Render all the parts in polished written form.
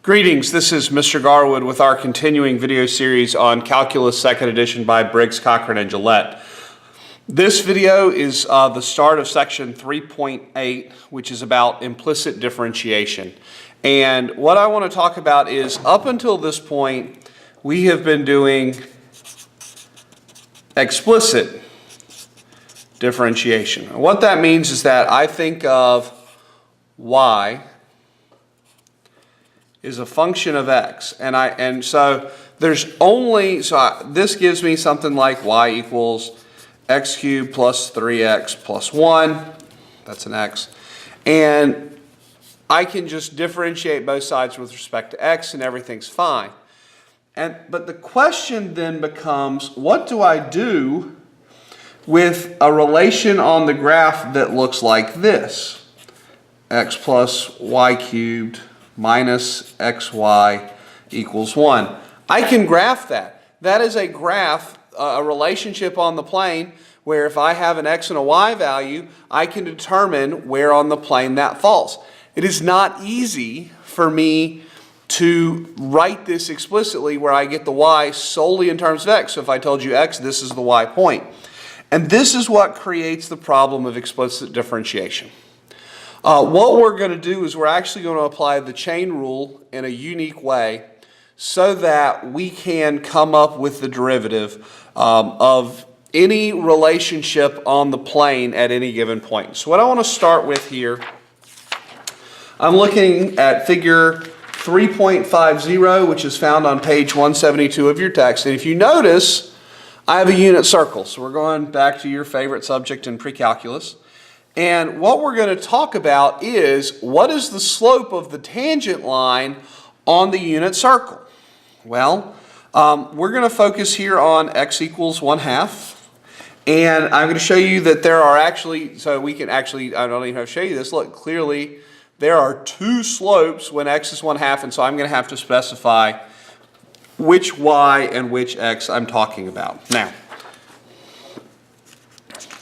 Greetings, this is Mr. Garwood with our continuing video series on Calculus 2nd edition by Briggs, Cochran, and Gillette. This video is the start of section 3.8, which is about implicit differentiation. And what I want to talk about is, up until this point, we have been doing explicit differentiation. And what that means is that I think of y is a function of x, and so there's only, this gives me something like y equals x cubed plus 3x plus 1, that's an x, and I can just differentiate both sides with respect to x and everything's fine. But the question then becomes, what do I do with a relation on the graph that looks like this? X plus y cubed minus xy equals 1. I can graph that. That is a graph, a relationship on the plane where if I have an x and a y value, I can determine where on the plane that falls. It is not easy for me to write this explicitly where I get the y solely in terms of x. So if I told you x, this is the y point. And this is what creates the problem of explicit differentiation. What we're going to do is we're actually going to apply the chain rule in a unique way so that we can come up with the derivative of any relationship on the plane at any given point. So what I want to start with here, I'm looking at figure 3.50, which is found on page 172 of your text. And if you notice, I have a unit circle. So we're going back to your favorite subject in pre-calculus. And what we're going to talk about is, what is the slope of the tangent line on the unit circle? Well, we're going to focus here on x equals 1/2. And I'm going to show you that there are actually, so we can actually, I don't even have to show you this. Look, clearly there are two slopes when x is 1/2. And so I'm going to have to specify which y and which x I'm talking about. Now,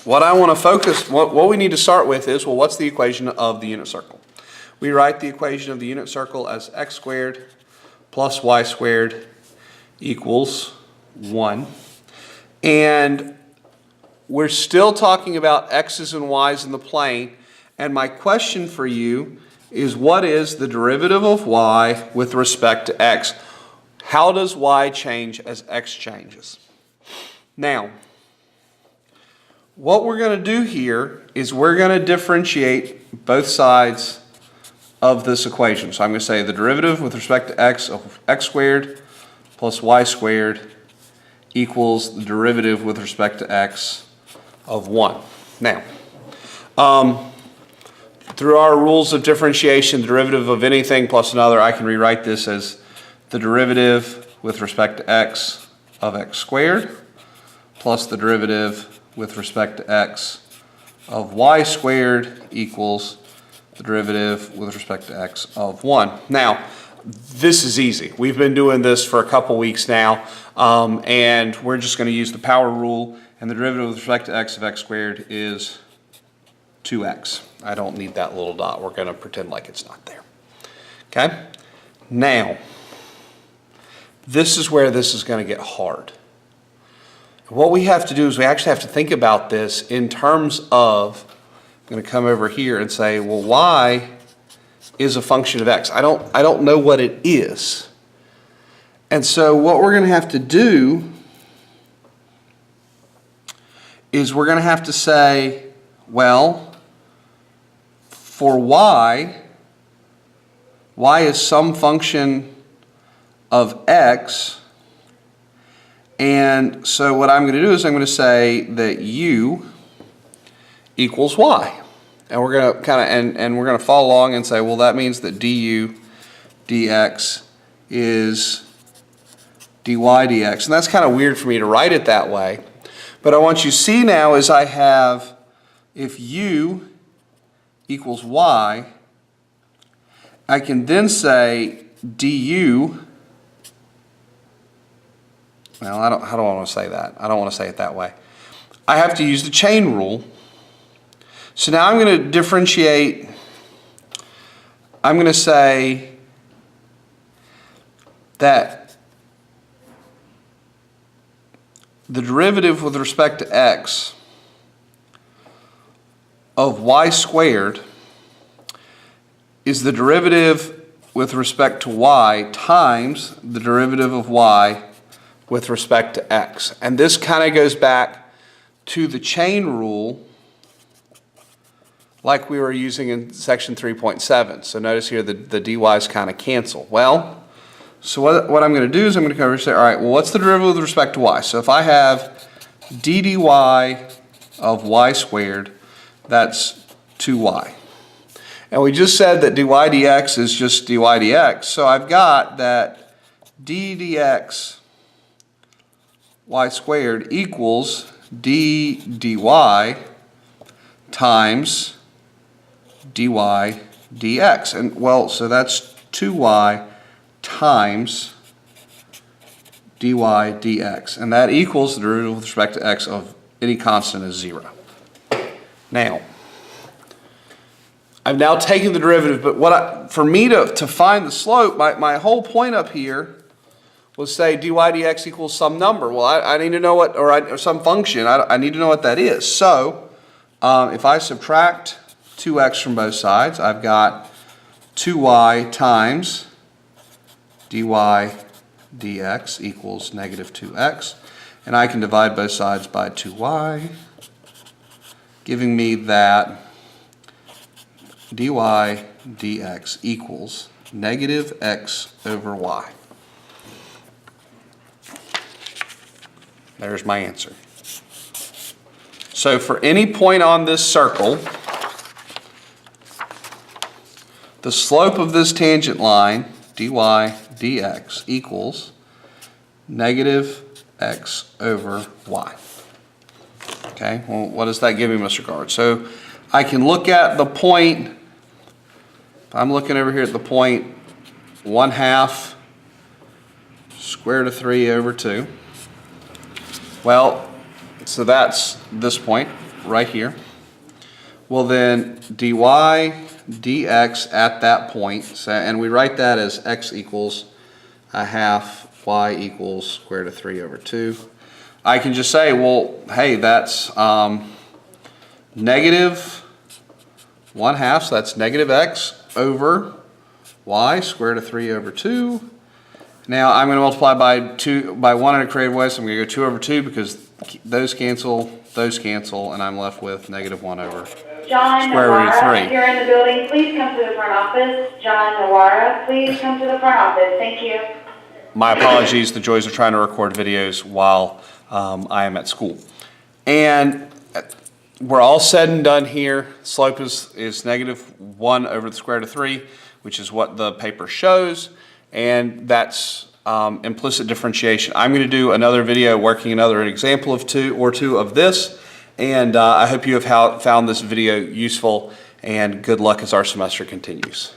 what I want to focus, what we need to start with is, well, what's the equation of the unit circle? We write the equation of the unit circle as x squared plus y squared equals 1. And we're still talking about x's and y's in the plane. And my question for you is, what is the derivative of y with respect to x? How does y change as x changes? Now, what we're going to do here is we're going to differentiate both sides of this equation. So I'm going to say the derivative with respect to x of x squared plus y squared equals the derivative with respect to x of 1. Now, through our rules of differentiation, the derivative of anything plus another, I can rewrite this as the derivative with respect to x of x squared plus the derivative with respect to x of y squared equals the derivative with respect to x of 1. Now, this is easy. We've been doing this for a couple weeks now, and we're just going to use the power rule, and the derivative with respect to x of x squared is 2x. I don't need that little dot. We're going to pretend like it's not there. Okay? Now, this is where this is going to get hard. What we have to do is we actually have to think about this in terms of, I'm going to come over here and say, well, y is a function of x. I don't know what it is. And so what we're going to have to do is we're going to have to say, well, for y is some function of x. And so what I'm going to do is I'm going to say that u equals y. And we're going to and we're going to follow along and say, well, that means that du dx is dy dx. And that's kind of weird for me to write it that way. But I want you to see now is I have, if u equals y, I can then say du. Well, how do I want to say that? I don't want to say it that way. I have to use the chain rule. So now I'm going to differentiate. I'm going to say that the derivative with respect to x of y squared is the derivative with respect to y times the derivative of y with respect to x. And this kind of goes back to the chain rule like we were using in section 3.7. So notice here the dy's kind of cancel. Well, so what I'm going to do is I'm going to come over and say, all right, well, what's the derivative with respect to y? So if I have d dy of y squared, that's 2y. And we just said that dy dx is just dy dx. So I've got that d dx y squared equals d dy times dy dx. And well, so that's 2y times dy dx. And that equals the derivative with respect to x of any constant is 0. Now, I've now taken the derivative, but for me to find the slope, my whole point up here was say dy dx equals some number. Well, I need to know what, or some function, I need to know what that is. So, if I subtract 2x from both sides, I've got 2y times dy dx equals negative 2x. And I can divide both sides by 2y, giving me that dy dx equals negative x over y. There's my answer. So for any point on this circle, the slope of this tangent line, dy dx, equals negative x over y. Okay, well, what does that give me, Mr. Guard? So I can look at the point, I'm looking over here at the point 1/2 square root of 3 over 2. Well, so that's this point right here. Well then, dy dx at that point, so, and we write that as x equals 1/2, y equals square root of 3 over 2. I can just say, well, hey, that's negative 1/2, so that's negative x over y, square root of 3 over 2. Now I'm going to multiply by 1 in a creative way, so I'm going to go 2 over 2 because those cancel, and I'm left with negative 1 over John square root of 3. Nawara, if you're in the building, please come to the front office. John Nawara, please come to the front office. Thank you. My apologies, the Joys are trying to record videos while I am at school. And we're all said and done here. Slope is negative 1 over the square root of 3, which is what the paper shows. And that's implicit differentiation. I'm going to do another video working another example of two of this. And I hope you have found this video useful, and good luck as our semester continues.